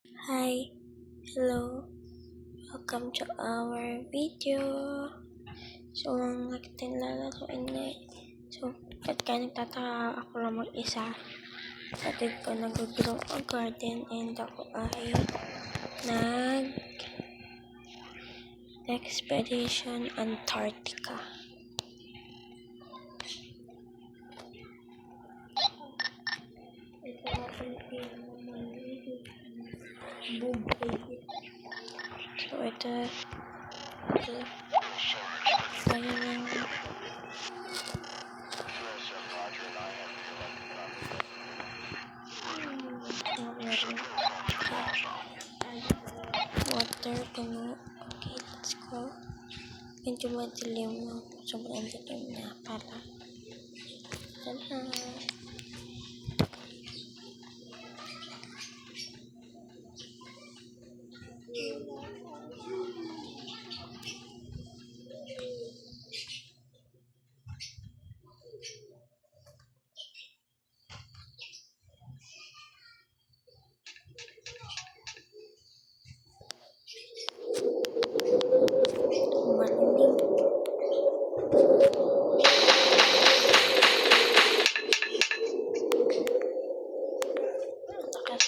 Hi, hello, welcome to our video. So, ang natin lalaroin ngayon. So, ba't ka nagtataka ako lang mag-isa? Patid ko nag-grow a garden and ako ay nag-expedition Antarctica. So, ito ayun lang. Water, puno. Okay, let's go. Medyo madilim na. Sobrang dilim na para. Tada! Malamig. Lakas.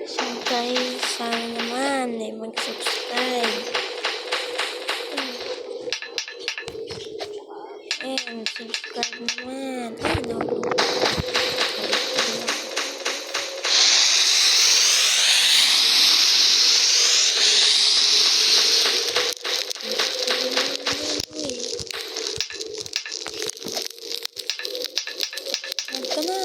So guys, sana naman ay mag-subscribe and subscribe naman. Ay no. Huwag ka na.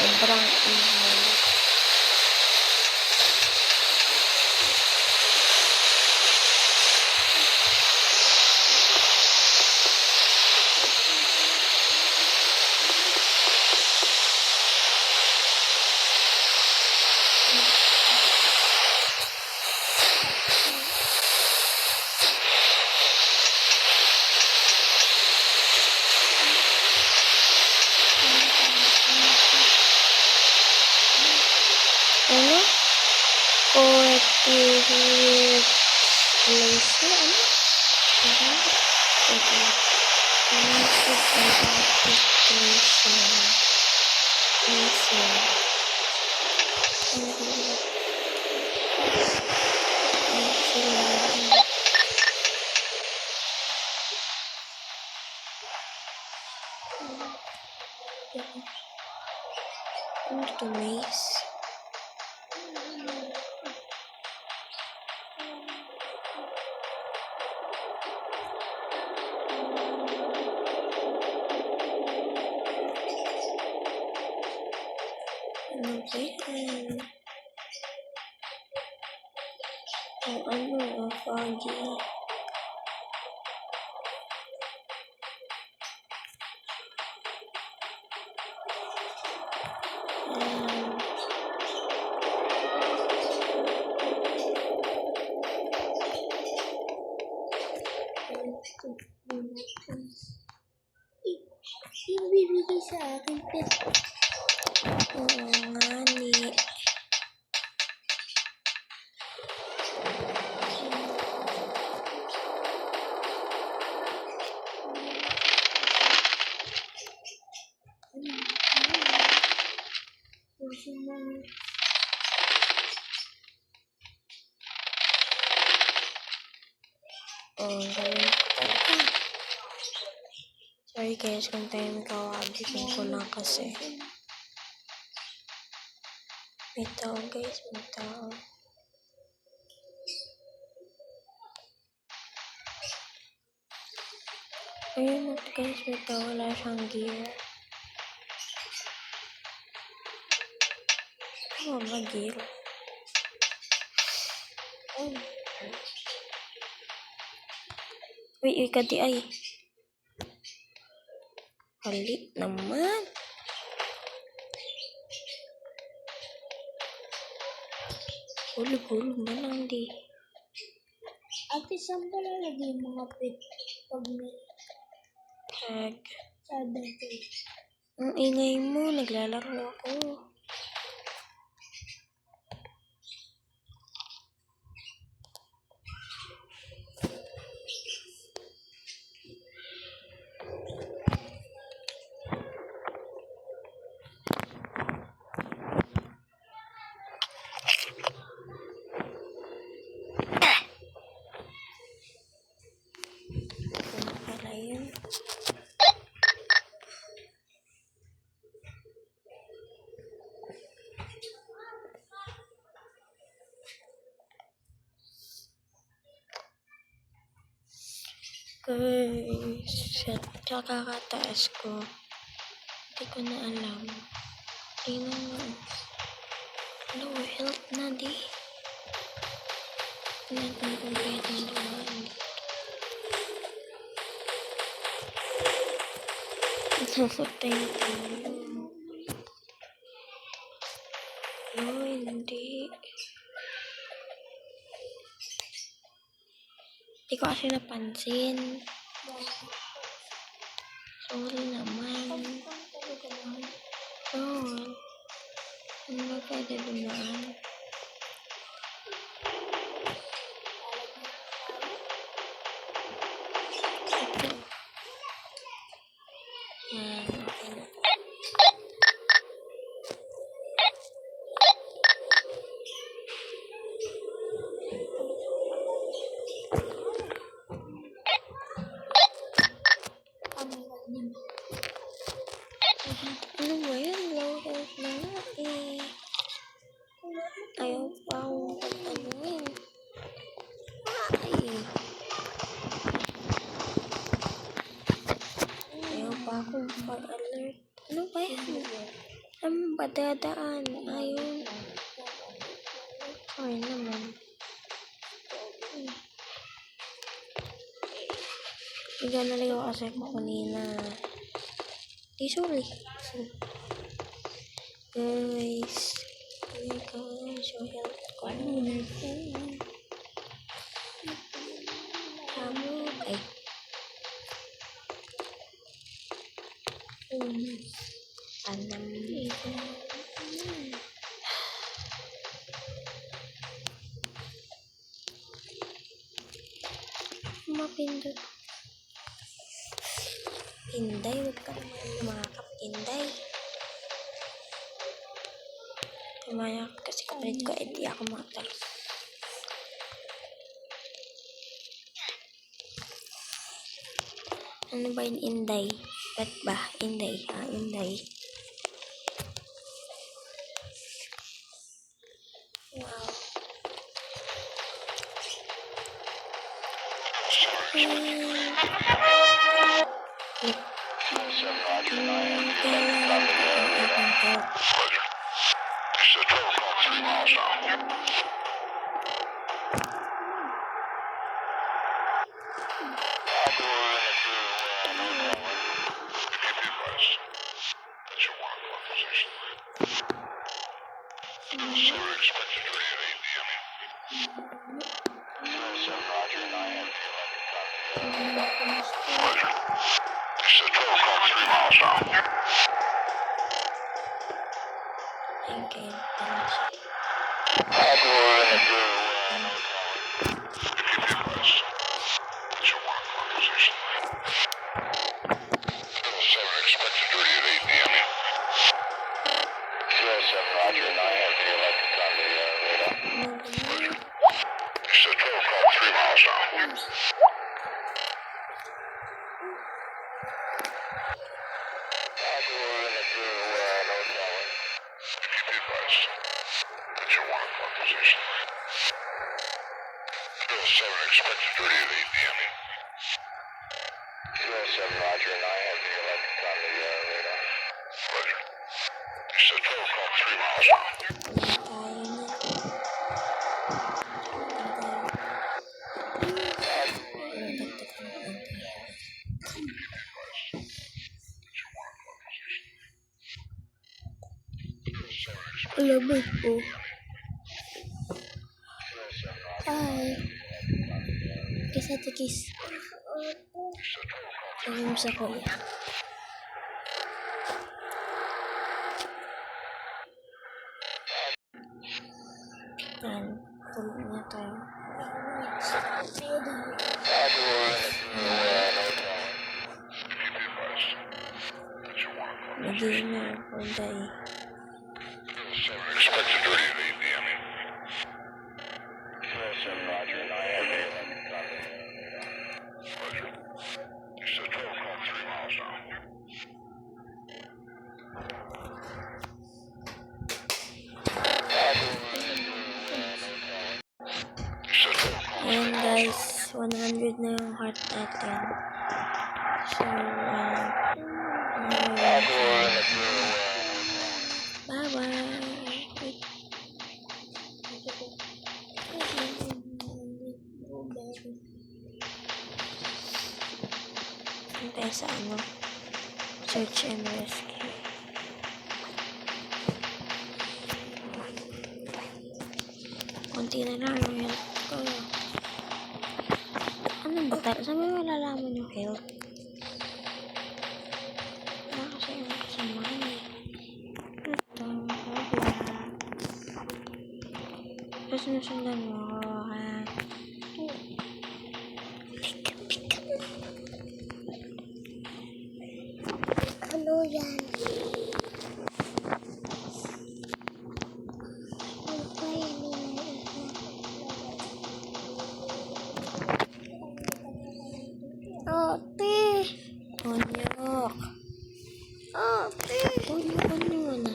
Sobrang ingay. Ano? Poetic place. Ano? Ito maze. Ano ba yan? Ang foggy. Yung bibigay sa akin, oo nga ni. Oh, galing ko talaga. Sorry guys kung tayo magkawagitin ko na kasi. May tao guys, may tao. Ayun guys, may tao, wala siyang gear. Ano ba gear? Oh. Uy, kadi ay. Halit naman. Hulog-hulog na lang di. Ate, saan ka lalagay yung mga pet pag may Tag. sabi ko? Ang ingay mo, naglalaro ako. Ano pala yun? Guys, kakataas ko. Hindi ko na alam. Tingnan mo. Low health na di. Tingnan ko kung pwedeng dumaan. Namatay na tayo. No, hindi. Hindi ko kasi napansin. Sorry naman. Oo. Ano ba pwede dumaan? Ito. Yan, okay na. Ano ba yan? Low health na nga eh. Ayaw pa akong pag-anuin. Ay. Ayaw pa akong pag-alert. Ano ba yan? Ano ba dadaan? Ayun. Sorry naman. Hindi naligaw kasi ako kanina. Di sorry. Guys. Oh my gosh. So health ko. Tamo. Ay. Tanam. Mapindot. Inday, huwag ka naman lumakap, Inday. Kumaya kasi kapalit ko, hindi ako makatalo. Ano ba yung Inday? Ba't ba? Inday, ha? Inday. Wow. Okay, tala siya. Roger, 9 have the electric on the radar. You said 12 o'clock, 3 miles now. Roger, we're in it through no tower. Keep you advised. It's your 1 o'clock position. 207 expected ready at 8 p.m. 207, Roger, 9 have the electric on the radar. Roger. You said 12 o'clock, 3 miles now. Lamig po. Ay. Kiss at kiss. Ayun sa kuya. Yan. Tulog na tayo. Naging na ako dahil. Expected ready at 8 p.m. 207, Roger, 9 have the electric on the radar. Roger. You said 12 o'clock, 3 miles now. Ayan guys, 100 na yung heart natin. So, bye-bye. Tayo sa search and rescue. Konti na lang yung health ko. Ano ba tayo? Saan mo malalaman yung health? Wala kasi yung kasama eh. Ito, wala. Tapos sinusundan mo ako, ha? Ano yan? Ate! Onyok! Ate! Onyok na.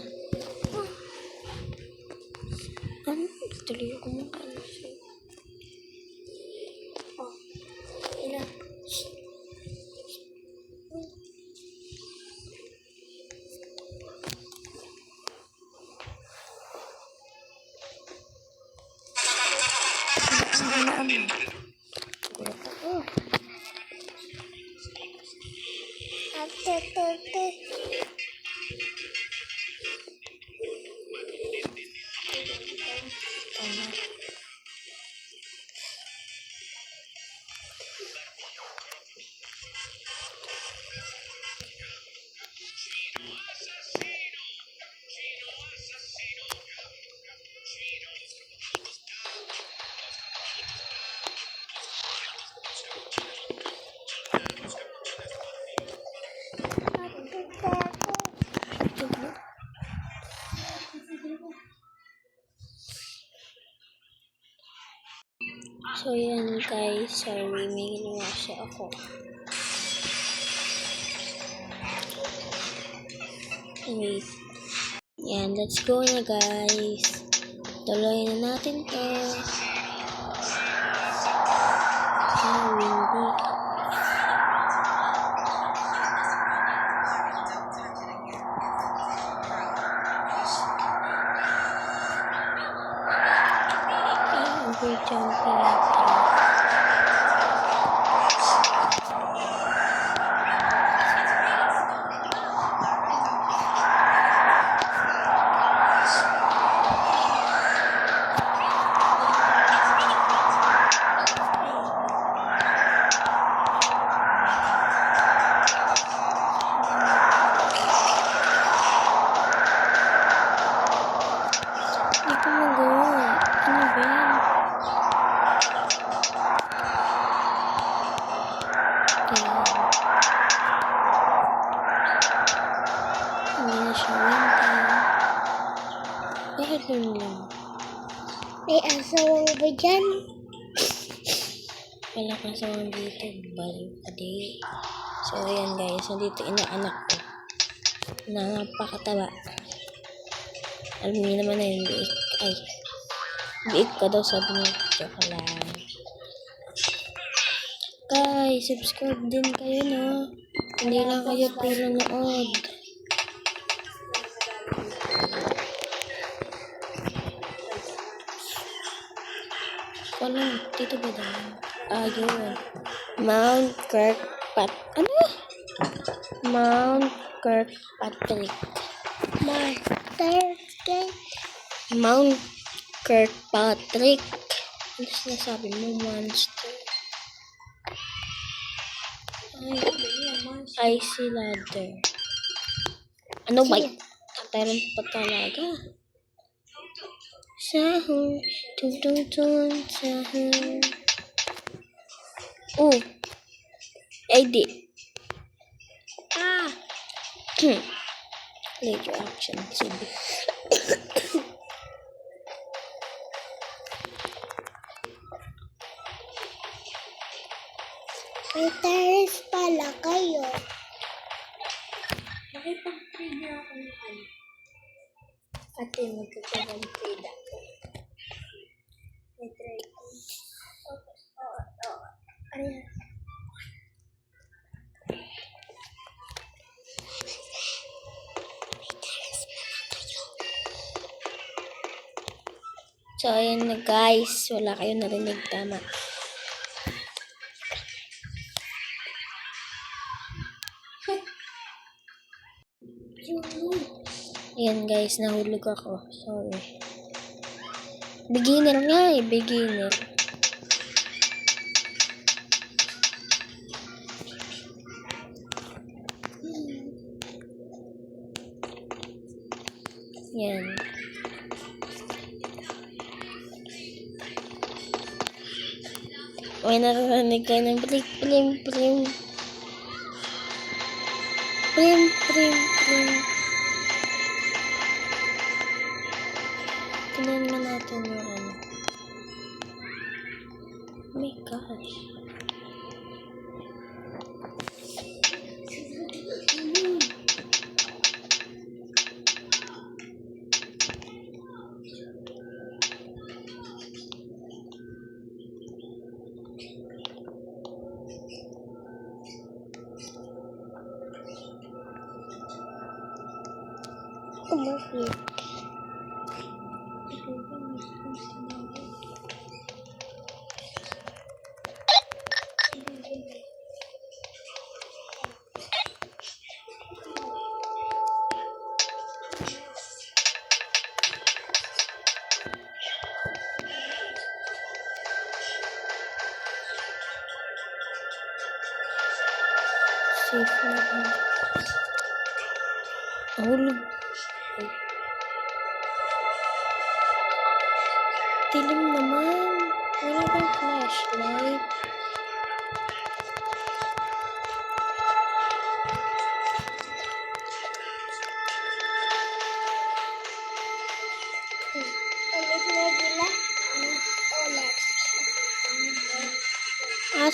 Ano? Tuloy ako mong sa'yo. Ilan? Ate. So, yan guys. Sorry, may ginawa siya ako. Anyway. Yan, let's go na guys. Tuloy na natin to. Windy. We're jumping out. Hindi ko magawa. Ano ba yan? Bakit yun lang? May asawang ba dyan? Wala kang sawang dito. Baliw ka di. So, ayan guys. Nandito inaanak ko. Na napakataba. Alam niyo naman na yung biik. Ay. Biik ka daw sabi niya. Joke lang. Guys, subscribe din kayo no. Hindi lang kayo pila nood. Walang, dito ba daw? Ayun. Mount Kirkpatrick. Ano? Mount Kirkpatrick. Mount Kirkpatrick. Ano sinasabi mo, monster? Ay, icy ladder. Ano ba? Tataran pa talaga. Sahur. Tung. Sahur. Oh. Ay, di. Ah. Later action. Sige. May terrace pala kayo. Nakipag-trade ako ng ano. Ate, magkakapag-trade ako. May trade. Ayan. So, ayan na guys. Wala kayo narinig tama. Ayan guys, nahulog ako. Sorry. Beginner nga eh, beginner. Yan. May naririnig kayo ng plim. Tingnan mo natin yung ano. Oh my gosh. Kumapit. Safe na ba? Hulog. Dilim naman. Wala bang flashlight?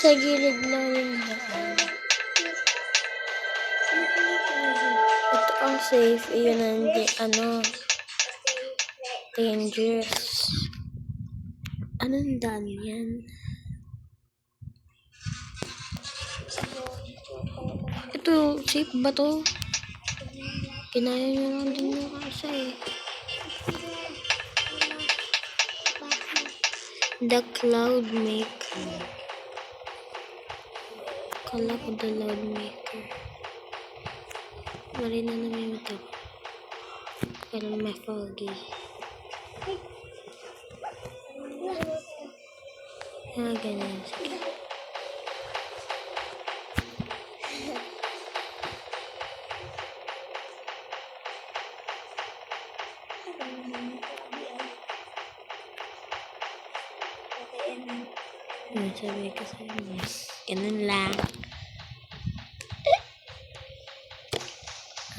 Sa gilid lang yung daan. Ito ang safe. Iyon ang dangerous. Anong daan yan? Ito, safe ba to? Kinaya nyo lang din yung kasa eh. The Cloud Maker. Kala ko The Cloud Maker. Mali na naman ito. Parang may foggy. Ganyan. Sige. Sabi ko sa inyo. Ganun lang.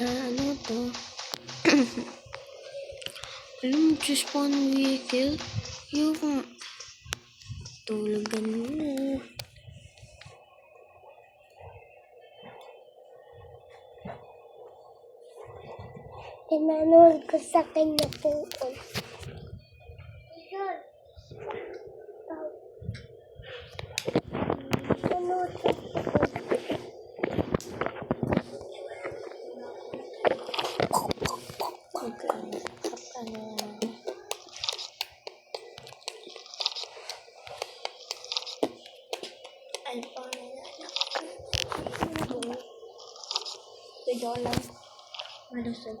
Ano to? Alam mo, just one vehicle. Yung tulugan mo. Tinanong ko sa kanya po. Ay, video lang. Malusog.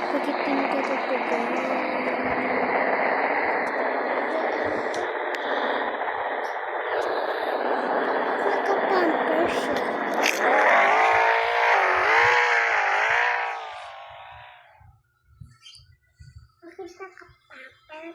Bakit tinatatapugan? Naka-pamper siya. Bakit naka-pamper?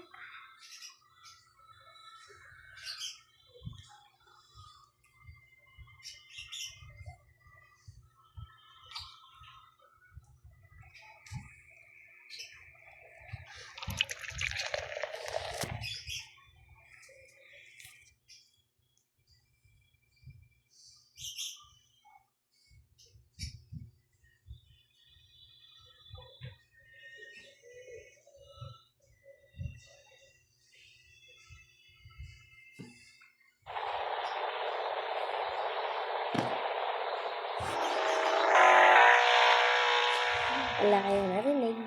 Wala kayong narinig.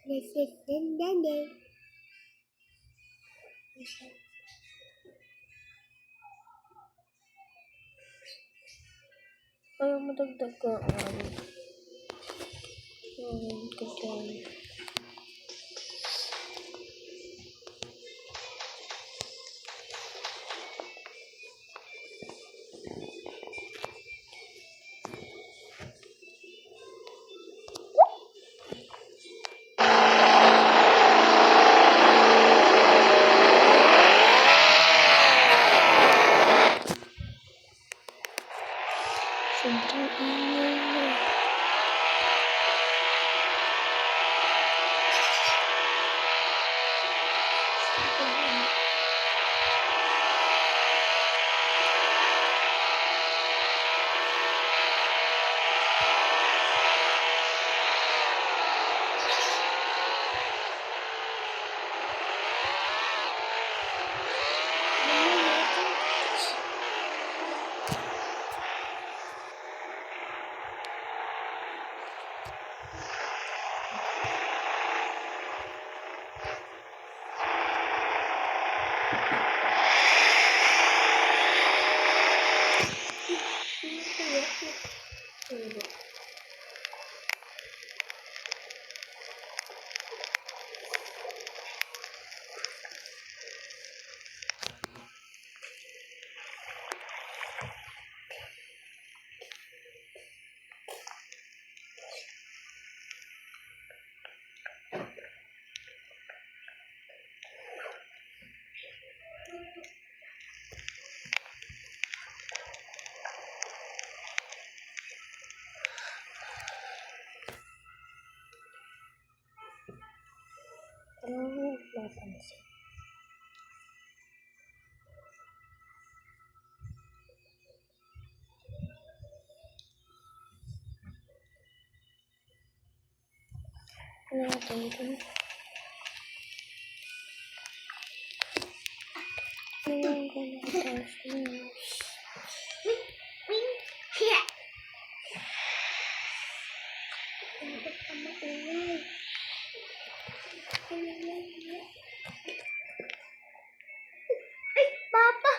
This is the day. Ayaw madagdag ka. Ka dyan. Sobrang ingay mo. Napansin. Wala tayo dun. I'm gonna go first. Yeah. Bakit ka maingay? Ay, Papa!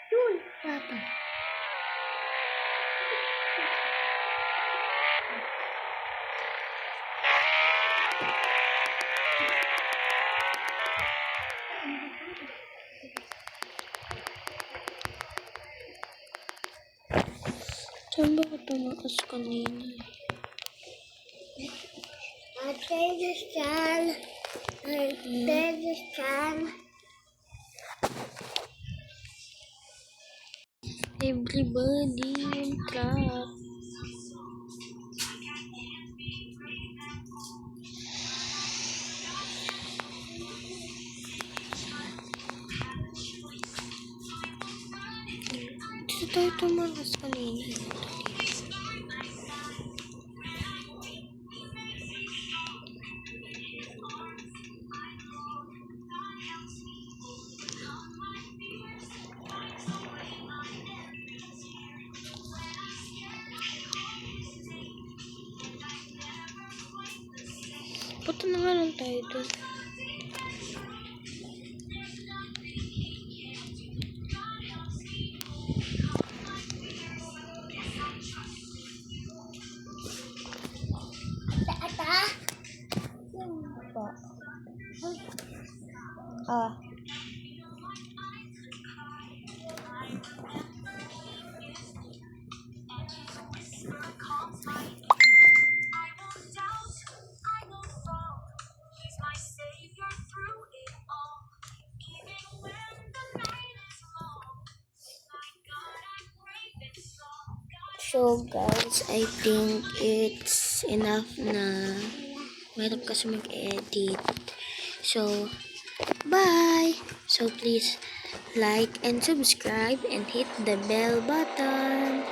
Yun, Papa. Saan ba ako tumakas kanina? Ate Justin. Ate Justin. Everybody in trap. Dito tayo tumakas kanina. Punta na nga lang tayo doon. Ata? Yun po. Ah. So guys, I think it's enough na mahirap kasi mag-edit. So, bye! So please like and subscribe and hit the bell button.